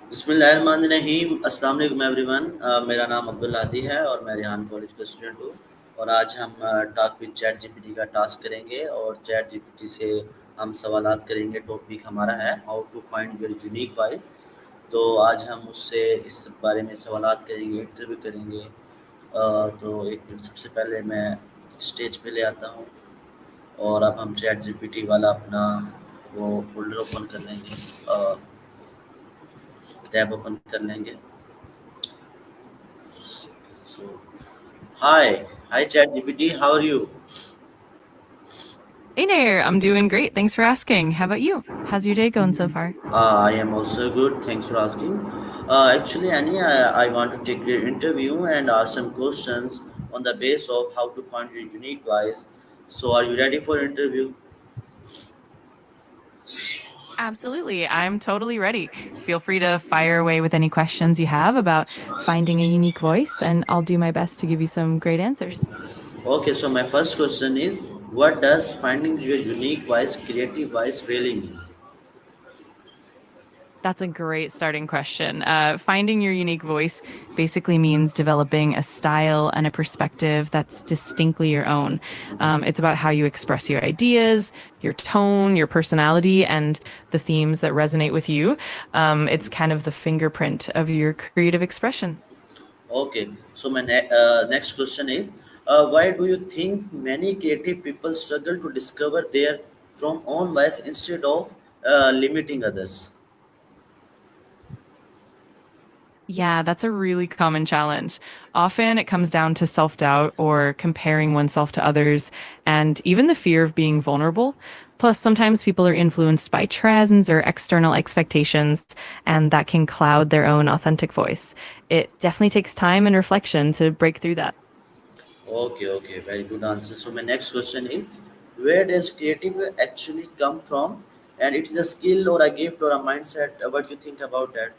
बिस्मिल्लाहिर्रहमानिर्रहीम अस्सलाम वालेकुम एवरीवन। मेरा नाम अब्दुल हादी है और मैं रेहान कॉलेज का स्टूडेंट हूँ। और आज हम टॉक विद चैट जीपीटी का टास्क करेंगे और चैट जीपीटी से हम सवालात करेंगे। टॉपिक हमारा है how to find your unique voice. तो आज हम उससे इस बारे में सवालात करेंगे, इंटरव्यू करेंगे। तो एक मिनट, सबसे पहले मैं स्टेज पे ले आता हूँ और अब हम चैट जीपीटी वाला अपना वो फोल्डर ओपन कर लेंगे, टैब ओपन कर लेंगे। So, hi ChatGPT, how are you? Hey there, I'm doing great. Thanks for asking. How about you? How's your day going so far? I am also good. Thanks for asking. Actually, Annie, I want to take your interview and ask some questions on the base of how to find your unique voice. So, are you ready for interview? Absolutely. I'm totally ready. Feel free to fire away with any questions you have about finding a unique voice, and I'll do my best to give you some great answers. Okay, so my first question is, what does finding your unique voice, creative voice, really mean? That's a great starting question. Finding your unique voice basically means developing a style and a perspective that's distinctly your own. It's about how you express your ideas, your tone, your personality, and the themes that resonate with you. It's kind of the fingerprint of your creative expression. Okay, so my next question is, why do you think many creative people struggle to discover their from own voice instead of limiting others? Yeah, that's a really common challenge. Often it comes down to self doubt or comparing oneself to others, and even the fear of being vulnerable. Plus, sometimes people are influenced by trends or external expectations, and that can cloud their own authentic voice. It definitely takes time and reflection to break through that. Okay, very good answer. So my next question is, where does creative actually come from? And it is a skill or a gift or a mindset. What do you think about that?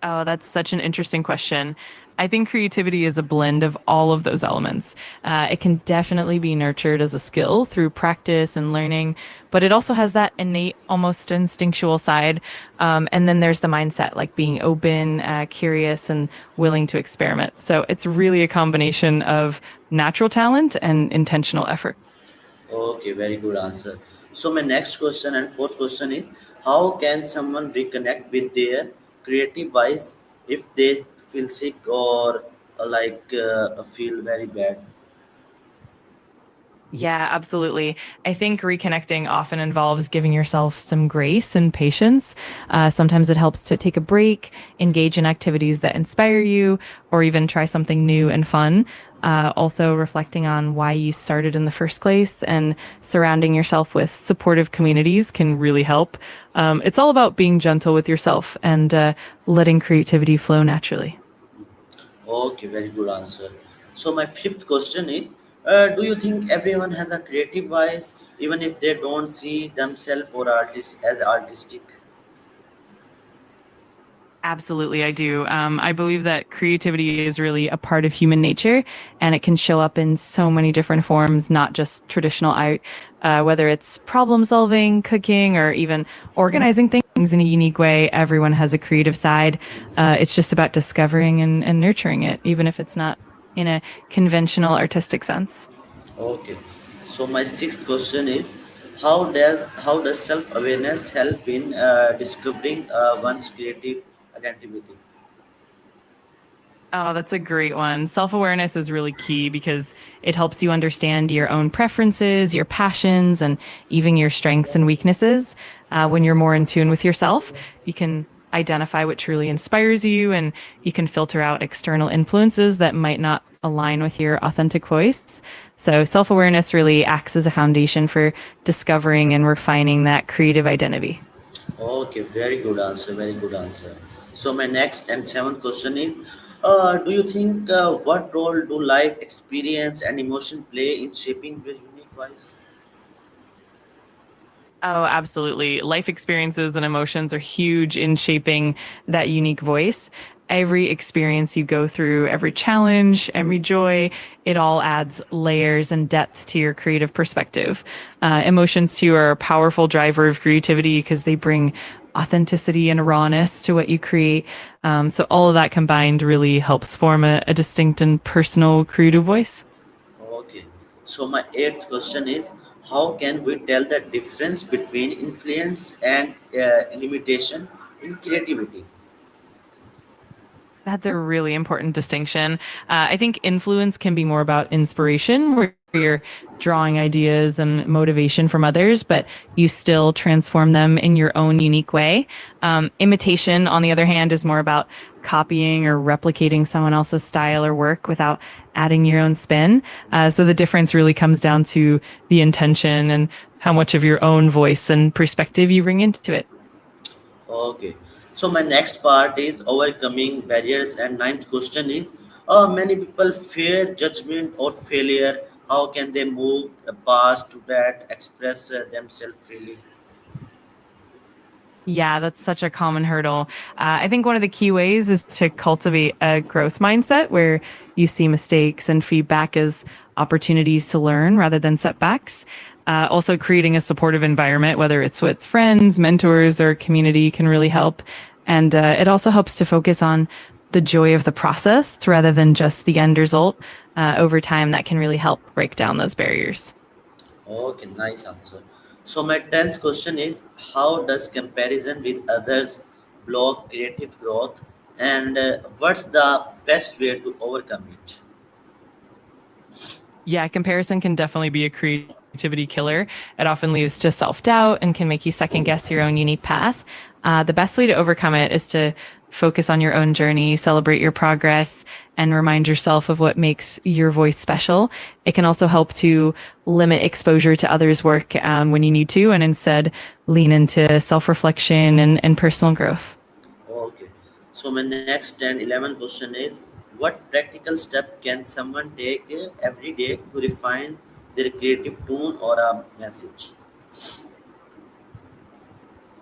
Oh, that's such an interesting question. I think creativity is a blend of all of those elements. It can definitely be nurtured as a skill through practice and learning, but it also has that innate, almost instinctual side. And then there's the mindset, like being open, curious, and willing to experiment. So it's really a combination of natural talent and intentional effort. Okay, very good answer. So my next question and fourth question is, how can someone reconnect with their creative voice if they feel sick or feel very bad? Yeah, absolutely. I think reconnecting often involves giving yourself some grace and patience. Sometimes it helps to take a break, engage in activities that inspire you, or even try something new and fun. Also, reflecting on why you started in the first place and surrounding yourself with supportive communities can really help. It's all about being gentle with yourself and letting creativity flow naturally. Okay, very good answer. So my fifth question is, do you think everyone has a creative voice even if they don't see themselves or artists as artistic? Absolutely, I do. I believe that creativity is really a part of human nature, and it can show up in so many different forms, not just traditional art, whether it's problem solving, cooking, or even organizing things in a unique way. Everyone has a creative side. It's just about discovering and nurturing it, even if it's not in a conventional artistic sense. Okay. So my sixth question is, how does self awareness help in discovering one's creative identity? Oh, that's a great one. Self awareness is really key because it helps you understand your own preferences, your passions, and even your strengths and weaknesses. When you're more in tune with yourself, you can identify what truly inspires you and you can filter out external influences that might not align with your authentic voice. So, self awareness really acts as a foundation for discovering and refining that creative identity. Okay, very good answer. Very good answer. So my next and seventh question is, do you think what role do life experience and emotion play in shaping your unique voice? Oh, absolutely. Life experiences and emotions are huge in shaping that unique voice. every experience you go through, every challenge, every joy, it all adds layers and depth to your creative perspective. Emotions, too, are a powerful driver of creativity because they bring authenticity and rawness to what you create. So, all of that combined really helps form a distinct and personal creative voice. Okay. So my eighth question is, how can we tell the difference between influence and limitation in creativity? That's a really important distinction. I think influence can be more about inspiration, where you're drawing ideas and motivation from others, but you still transform them in your own unique way. Imitation, on the other hand, is more about copying or replicating someone else's style or work without adding your own spin. So the difference really comes down to the intention and how much of your own voice and perspective you bring into it. Okay. So my next part is overcoming barriers, and ninth question is, many people fear judgment or failure. How can they move past to that, express themselves freely? Yeah, that's such a common hurdle. I think one of the key ways is to cultivate a growth mindset where you see mistakes and feedback as opportunities to learn rather than setbacks. Also, creating a supportive environment, whether it's with friends, mentors, or community, can really help. And it also helps to focus on the joy of the process rather than just the end result. Over time, that can really help break down those barriers. Okay, nice answer. So my tenth question is, how does comparison with others block creative growth, and what's the best way to overcome it? Yeah, comparison can definitely be a creativity killer. It often leads to self doubt and can make you second guess your own unique path. The best way to overcome it is to focus on your own journey, celebrate your progress, and remind yourself of what makes your voice special. It can also help to limit exposure to others' work when you need to, and instead lean into self reflection and personal growth. Okay. So my next 10, 11 question is, what practical step can someone take every day to refine their creative tone or a message?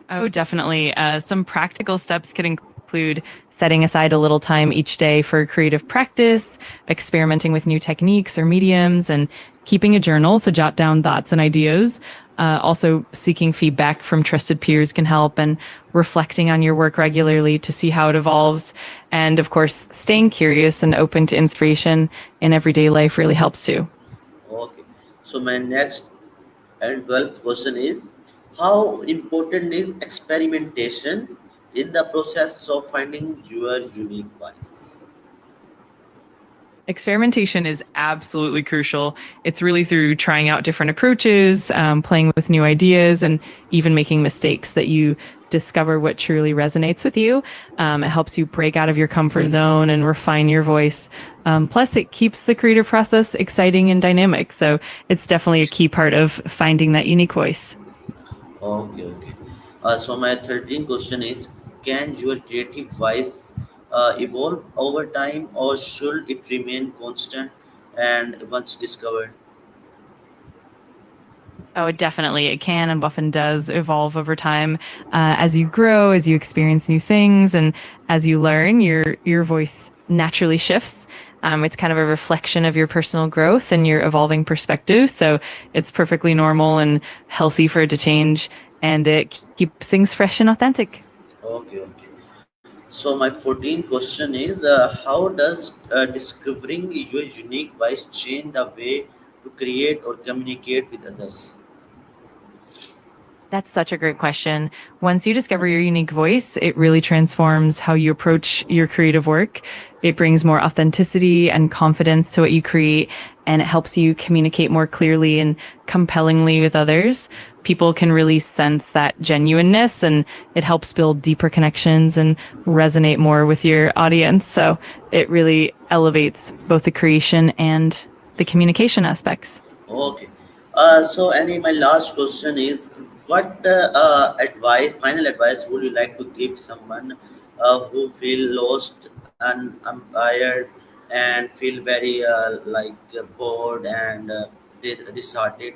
Oh, definitely. Some practical steps could include setting aside a little time each day for creative practice, experimenting with new techniques or mediums, and keeping a journal to jot down thoughts and ideas. Also, seeking feedback from trusted peers can help, and reflecting on your work regularly to see how it evolves. And of course, staying curious and open to inspiration in everyday life really helps too. Okay. So my next and 12th question is, how important is experimentation in the process of finding your unique voice? Experimentation is absolutely crucial. It's really through trying out different approaches, playing with new ideas, and even making mistakes that you discover what truly resonates with you. It helps you break out of your comfort zone and refine your voice. Plus, it keeps the creative process exciting and dynamic. So, it's definitely a key part of finding that unique voice. Okay, okay. So my 13th question is, can your creative voice evolve over time, or should it remain constant and once discovered? Oh, definitely. It can and often does evolve over time. As you grow, as you experience new things, and as you learn, your voice naturally shifts. It's kind of a reflection of your personal growth and your evolving perspective. So it's perfectly normal and healthy for it to change, and it keeps things fresh and authentic. Okay, okay. So my 14th question is, how does discovering your unique voice change the way to create or communicate with others? That's such a great question. Once you discover your unique voice, it really transforms how you approach your creative work. It brings more authenticity and confidence to what you create, and it helps you communicate more clearly and compellingly with others. People can really sense that genuineness, and it helps build deeper connections and resonate more with your audience. So it really elevates both the creation and the communication aspects. Okay. So, Annie, my last question is, what final advice would you like to give someone who feel lost and tired and feel very bored and disheartened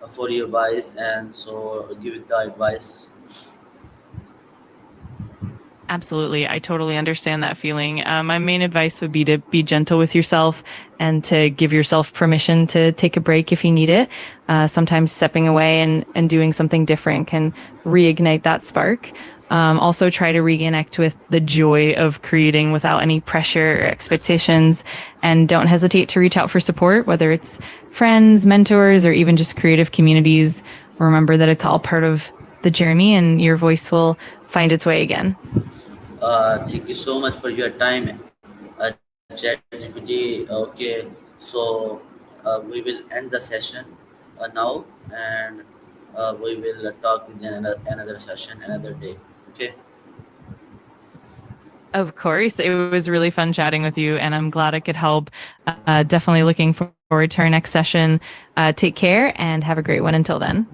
for your advice? And so, give it the advice. Absolutely. I totally understand that feeling. My main advice would be to be gentle with yourself and to give yourself permission to take a break if you need it. Sometimes stepping away and doing something different can reignite that spark. Also, try to reconnect with the joy of creating without any pressure or expectations. And don't hesitate to reach out for support, whether it's friends, mentors, or even just creative communities. Remember that it's all part of the journey and your voice will find its way again. Thank you so much for your time, ChatGPT. Okay, so we will end the session now, and we will talk with another session another day. Okay. Of course, it was really fun chatting with you, and I'm glad I could help. Definitely looking forward to our next session. Take care and have a great one until then.